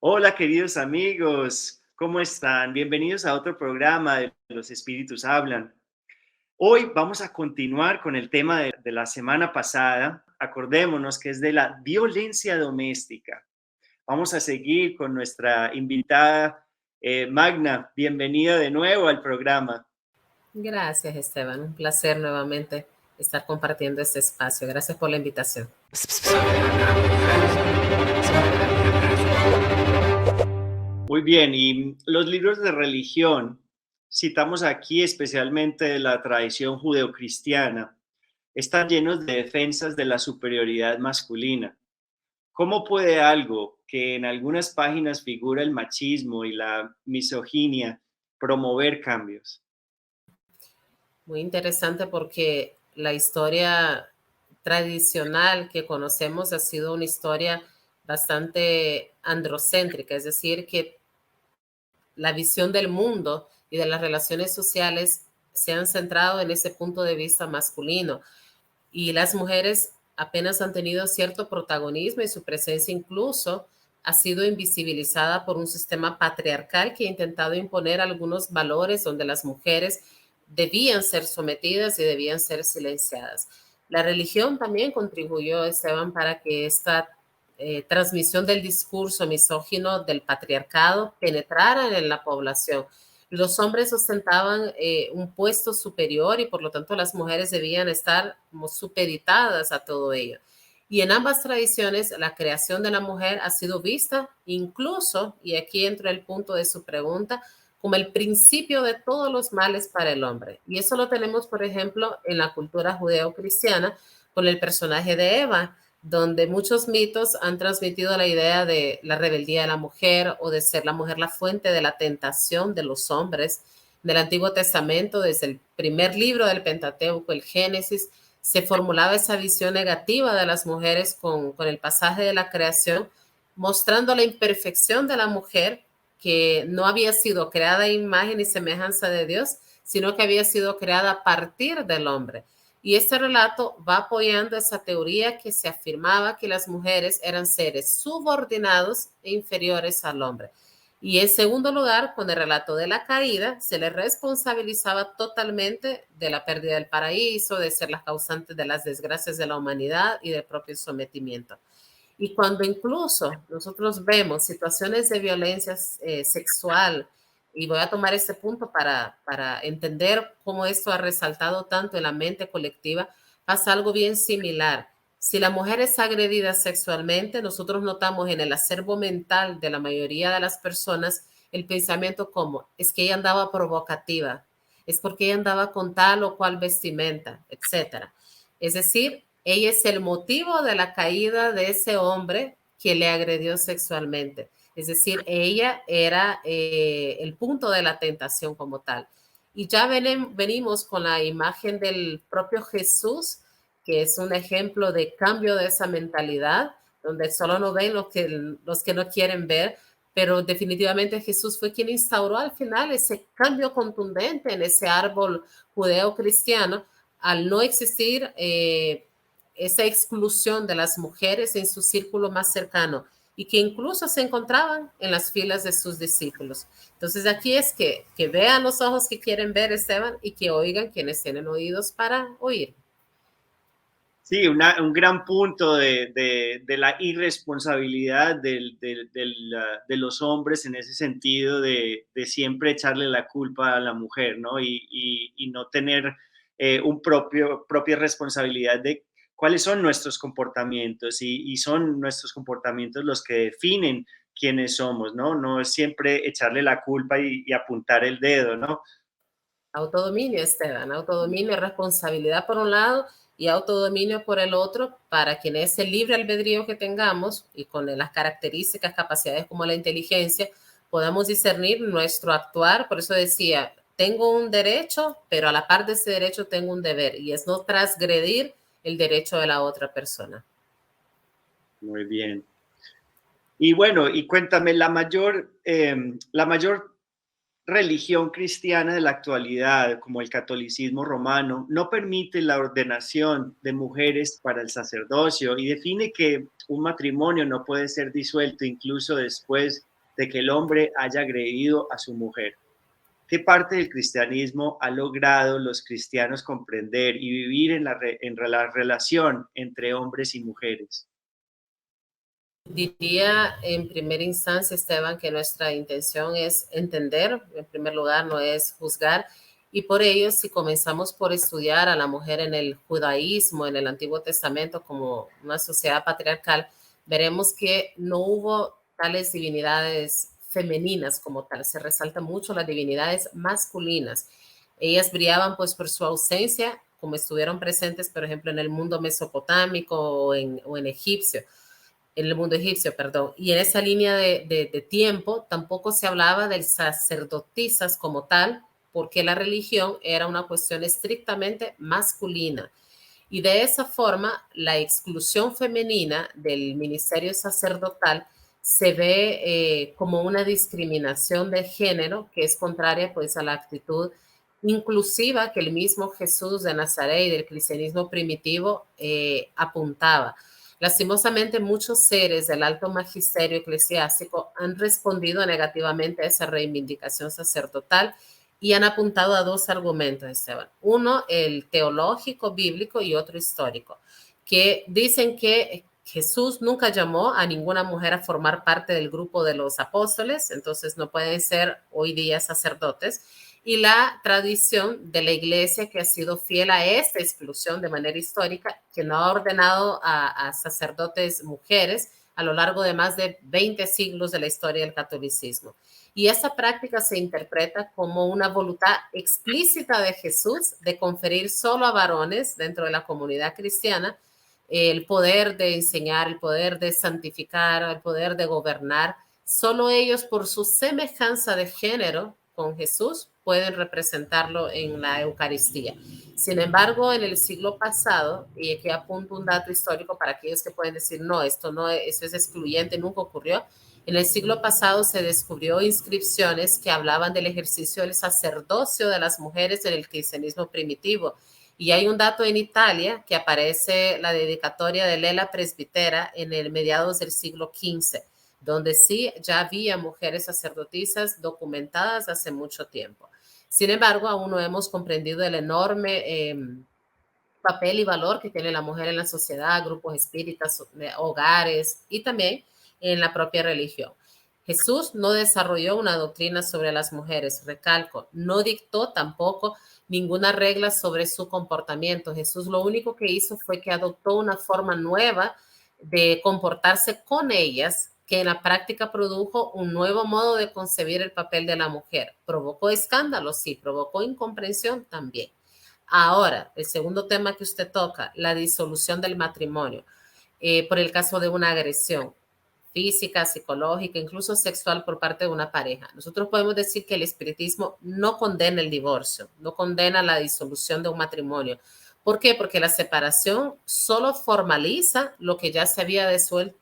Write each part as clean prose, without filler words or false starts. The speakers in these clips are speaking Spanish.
Hola, queridos amigos, ¿cómo están? Bienvenidos a otro programa de Los Espíritus Hablan. Hoy vamos a continuar con el tema de la semana pasada. Acordémonos que es de la violencia doméstica. Vamos a seguir con nuestra invitada Magna. Bienvenida de nuevo al programa. Gracias, Esteban. Un placer nuevamente estar compartiendo este espacio. Gracias por la invitación. Muy bien, y los libros de religión, citamos aquí especialmente de la tradición judeocristiana, están llenos de defensas de la superioridad masculina. ¿Cómo puede algo que en algunas páginas figura el machismo y la misoginia promover cambios? Muy interesante porque la historia tradicional que conocemos ha sido una historia bastante androcéntrica, es decir, que la visión del mundo y de las relaciones sociales se han centrado en ese punto de vista masculino. Y las mujeres apenas han tenido cierto protagonismo y su presencia incluso ha sido invisibilizada por un sistema patriarcal que ha intentado imponer algunos valores donde las mujeres debían ser sometidas y debían ser silenciadas. La religión también contribuyó, Esteban, para que esta transmisión del discurso misógino del patriarcado penetrara en la población. Los hombres ostentaban un puesto superior y por lo tanto las mujeres debían estar como supeditadas a todo ello. Y en ambas tradiciones la creación de la mujer ha sido vista incluso, y aquí entra el punto de su pregunta, como el principio de todos los males para el hombre. Y eso lo tenemos, por ejemplo, en la cultura judeo-cristiana con el personaje de Eva, donde muchos mitos han transmitido la idea de la rebeldía de la mujer o de ser la mujer la fuente de la tentación de los hombres. Del Antiguo Testamento, desde el primer libro del Pentateuco, el Génesis, se formulaba esa visión negativa de las mujeres con el pasaje de la creación, mostrando la imperfección de la mujer, que no había sido creada a imagen y semejanza de Dios, sino que había sido creada a partir del hombre. Y este relato va apoyando esa teoría que se afirmaba que las mujeres eran seres subordinados e inferiores al hombre. Y en segundo lugar, con el relato de la caída, se les responsabilizaba totalmente de la pérdida del paraíso, de ser las causantes de las desgracias de la humanidad y del propio sometimiento. Y cuando incluso nosotros vemos situaciones de violencia sexual, y voy a tomar este punto para entender cómo esto ha resaltado tanto en la mente colectiva, pasa algo bien similar. Si la mujer es agredida sexualmente, nosotros notamos en el acervo mental de la mayoría de las personas el pensamiento como, es que ella andaba provocativa, es porque ella andaba con tal o cual vestimenta, etcétera. Es decir, ella es el motivo de la caída de ese hombre que le agredió sexualmente. Es decir, ella era el punto de la tentación como tal. Y ya venimos con la imagen del propio Jesús, que es un ejemplo de cambio de esa mentalidad, donde solo no ven los que no quieren ver, pero definitivamente Jesús fue quien instauró al final ese cambio contundente en ese árbol judeo-cristiano, al no existir esa exclusión de las mujeres en su círculo más cercano y que incluso se encontraban en las filas de sus discípulos. Entonces aquí es que vean los ojos que quieren ver, Esteban, y que oigan quienes tienen oídos para oír. Sí, un gran punto de la irresponsabilidad de los hombres en ese sentido de siempre echarle la culpa a la mujer, ¿no? Y no tener propia responsabilidad de cuáles son nuestros comportamientos y son nuestros comportamientos los que definen quiénes somos, ¿no? No es siempre echarle la culpa y apuntar el dedo, ¿no? Autodominio, Esteban, autodominio, responsabilidad por un lado y autodominio por el otro, para quien es el libre albedrío que tengamos y con las características, capacidades como la inteligencia, podamos discernir nuestro actuar. Por eso decía, tengo un derecho, pero a la par de ese derecho tengo un deber, y es no transgredir el derecho de la otra persona. Muy bien. Y bueno, y cuéntame, la mayor religión cristiana de la actualidad, como el catolicismo romano, no permite la ordenación de mujeres para el sacerdocio y define que un matrimonio no puede ser disuelto incluso después de que el hombre haya agredido a su mujer. ¿Qué parte del cristianismo ha logrado los cristianos comprender y vivir en la relación entre hombres y mujeres? Diría en primera instancia, Esteban, que nuestra intención es entender, en primer lugar, no es juzgar, y por ello, si comenzamos por estudiar a la mujer en el judaísmo, en el Antiguo Testamento, como una sociedad patriarcal, veremos que no hubo tales divinidades femeninas como tal, se resalta mucho las divinidades masculinas. Ellas brillaban pues por su ausencia, como estuvieron presentes, por ejemplo, en el mundo mesopotámico o en egipcio en el mundo egipcio, perdón. Y en esa línea de tiempo tampoco se hablaba de sacerdotisas como tal, porque la religión era una cuestión estrictamente masculina. Y de esa forma, la exclusión femenina del ministerio sacerdotal se ve como una discriminación de género que es contraria pues a la actitud inclusiva que el mismo Jesús de Nazaret y del cristianismo primitivo apuntaba. Lastimosamente, muchos seres del alto magisterio eclesiástico han respondido negativamente a esa reivindicación sacerdotal y han apuntado a dos argumentos, Esteban. Uno, el teológico bíblico y otro histórico, que dicen que Jesús nunca llamó a ninguna mujer a formar parte del grupo de los apóstoles, entonces no pueden ser hoy día sacerdotes. Y la tradición de la iglesia que ha sido fiel a esta exclusión de manera histórica, que no ha ordenado a sacerdotes mujeres a lo largo de más de 20 siglos de la historia del catolicismo. Y esa práctica se interpreta como una voluntad explícita de Jesús de conferir solo a varones dentro de la comunidad cristiana el poder de enseñar, el poder de santificar, el poder de gobernar. Solo ellos, por su semejanza de género con Jesús, pueden representarlo en la Eucaristía. Sin embargo, en el siglo pasado, y aquí apunto un dato histórico para aquellos que pueden decir, no, esto es excluyente, nunca ocurrió. En el siglo pasado se descubrió inscripciones que hablaban del ejercicio del sacerdocio de las mujeres en el cristianismo primitivo. Y hay un dato en Italia que aparece la dedicatoria de Lela Presbitera en el mediados del siglo XV, donde sí ya había mujeres sacerdotisas documentadas hace mucho tiempo. Sin embargo, aún no hemos comprendido el enorme papel y valor que tiene la mujer en la sociedad, grupos espíritas, hogares y también en la propia religión. Jesús no desarrolló una doctrina sobre las mujeres, recalco, no dictó tampoco ninguna regla sobre su comportamiento. Jesús lo único que hizo fue que adoptó una forma nueva de comportarse con ellas, que en la práctica produjo un nuevo modo de concebir el papel de la mujer. Provocó escándalos, sí, provocó incomprensión también. Ahora, el segundo tema que usted toca, la disolución del matrimonio, por el caso de una agresión física, psicológica, incluso sexual por parte de una pareja. Nosotros podemos decir que el espiritismo no condena el divorcio, no condena la disolución de un matrimonio. ¿Por qué? Porque la separación solo formaliza lo que ya se había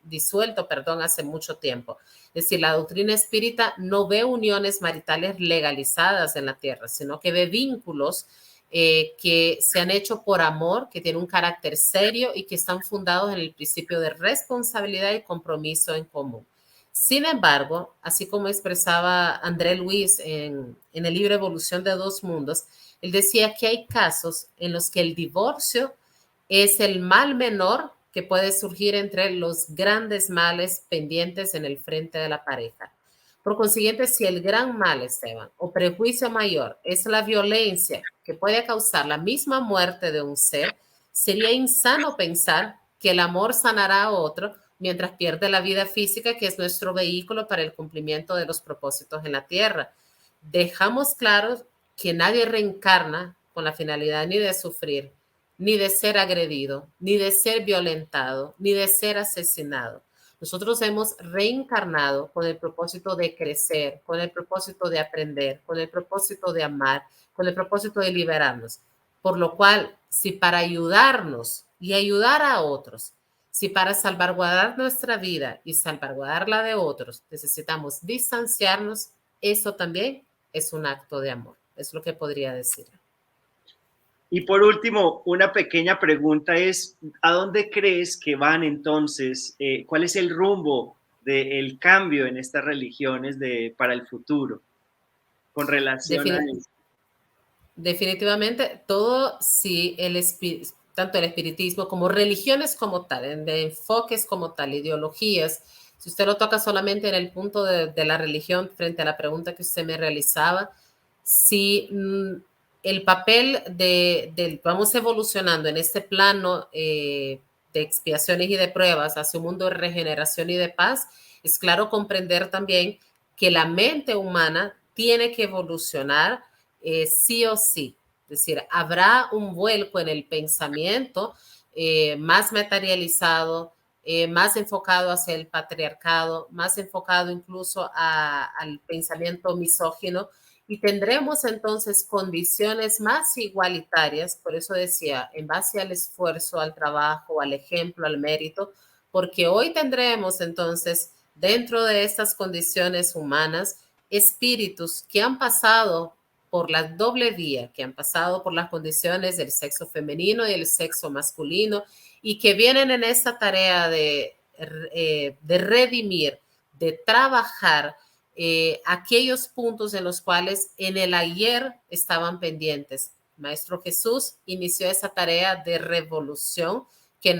disuelto, hace mucho tiempo. Es decir, la doctrina espírita no ve uniones maritales legalizadas en la tierra, sino que ve vínculos que se han hecho por amor, que tienen un carácter serio y que están fundados en el principio de responsabilidad y compromiso en común. Sin embargo, así como expresaba André Luis en el libro Evolución de dos Mundos, él decía que hay casos en los que el divorcio es el mal menor que puede surgir entre los grandes males pendientes en el frente de la pareja. Por consiguiente, si el gran mal, Esteban, o prejuicio mayor es la violencia que puede causar la misma muerte de un ser, sería insano pensar que el amor sanará a otro mientras pierde la vida física, que es nuestro vehículo para el cumplimiento de los propósitos en la tierra. Dejamos claro que nadie reencarna con la finalidad ni de sufrir, ni de ser agredido, ni de ser violentado, ni de ser asesinado. Nosotros hemos reencarnado con el propósito de crecer, con el propósito de aprender, con el propósito de amar, con el propósito de liberarnos. Por lo cual, si para ayudarnos y ayudar a otros, si para salvaguardar nuestra vida y salvaguardar la de otros necesitamos distanciarnos, eso también es un acto de amor. Es lo que podría decir. Y por último, una pequeña pregunta es, ¿a dónde crees que van entonces? ¿Cuál es el rumbo del cambio en estas religiones para el futuro, con relación a Defini- eso. Definitivamente, todo si tanto el espiritismo como religiones como tal, de enfoques como tal, ideologías, si usted lo toca solamente en el punto de la religión frente a la pregunta que usted me realizaba, si el papel vamos evolucionando en este plano de expiaciones y de pruebas hacia un mundo de regeneración y de paz, es claro comprender también que la mente humana tiene que evolucionar sí o sí. Es decir, habrá un vuelco en el pensamiento más materializado, más enfocado hacia el patriarcado, más enfocado incluso al pensamiento misógino, y tendremos entonces condiciones más igualitarias, por eso decía, en base al esfuerzo, al trabajo, al ejemplo, al mérito, porque hoy tendremos entonces dentro de estas condiciones humanas espíritus que han pasado por la doble vía, que han pasado por las condiciones del sexo femenino y el sexo masculino, y que vienen en esta tarea de redimir, de trabajar aquellos puntos en los cuales en el ayer estaban pendientes. Maestro Jesús inició esa tarea de revolución que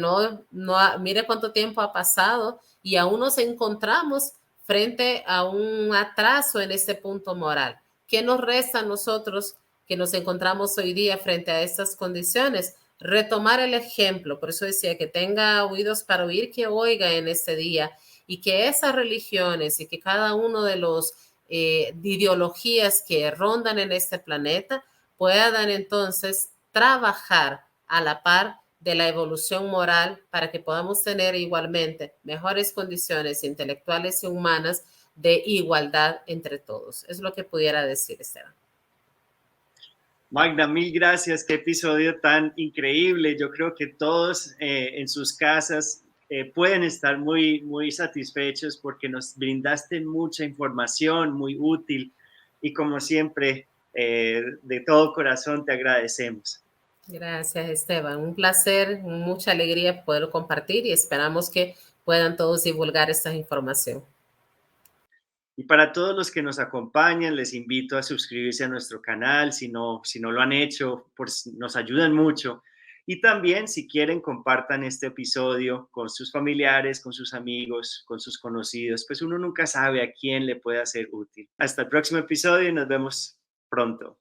mire cuánto tiempo ha pasado y aún nos encontramos frente a un atraso en este punto moral. ¿Qué nos resta a nosotros que nos encontramos hoy día frente a estas condiciones? Retomar el ejemplo, por eso decía que tenga oídos para oír, que oiga en este día, y que esas religiones y que cada uno de los ideologías que rondan en este planeta puedan entonces trabajar a la par de la evolución moral para que podamos tener igualmente mejores condiciones intelectuales y humanas de igualdad entre todos. Es lo que pudiera decir, Esteban. Magda, mil gracias, qué episodio tan increíble. Yo creo que todos en sus casas pueden estar muy, muy satisfechos porque nos brindaste mucha información muy útil y como siempre, de todo corazón te agradecemos. Gracias, Esteban. Un placer, mucha alegría poder compartir y esperamos que puedan todos divulgar esta información. Y para todos los que nos acompañan, les invito a suscribirse a nuestro canal, si no lo han hecho, pues nos ayudan mucho. Y también, si quieren, compartan este episodio con sus familiares, con sus amigos, con sus conocidos, pues uno nunca sabe a quién le puede ser útil. Hasta el próximo episodio y nos vemos pronto.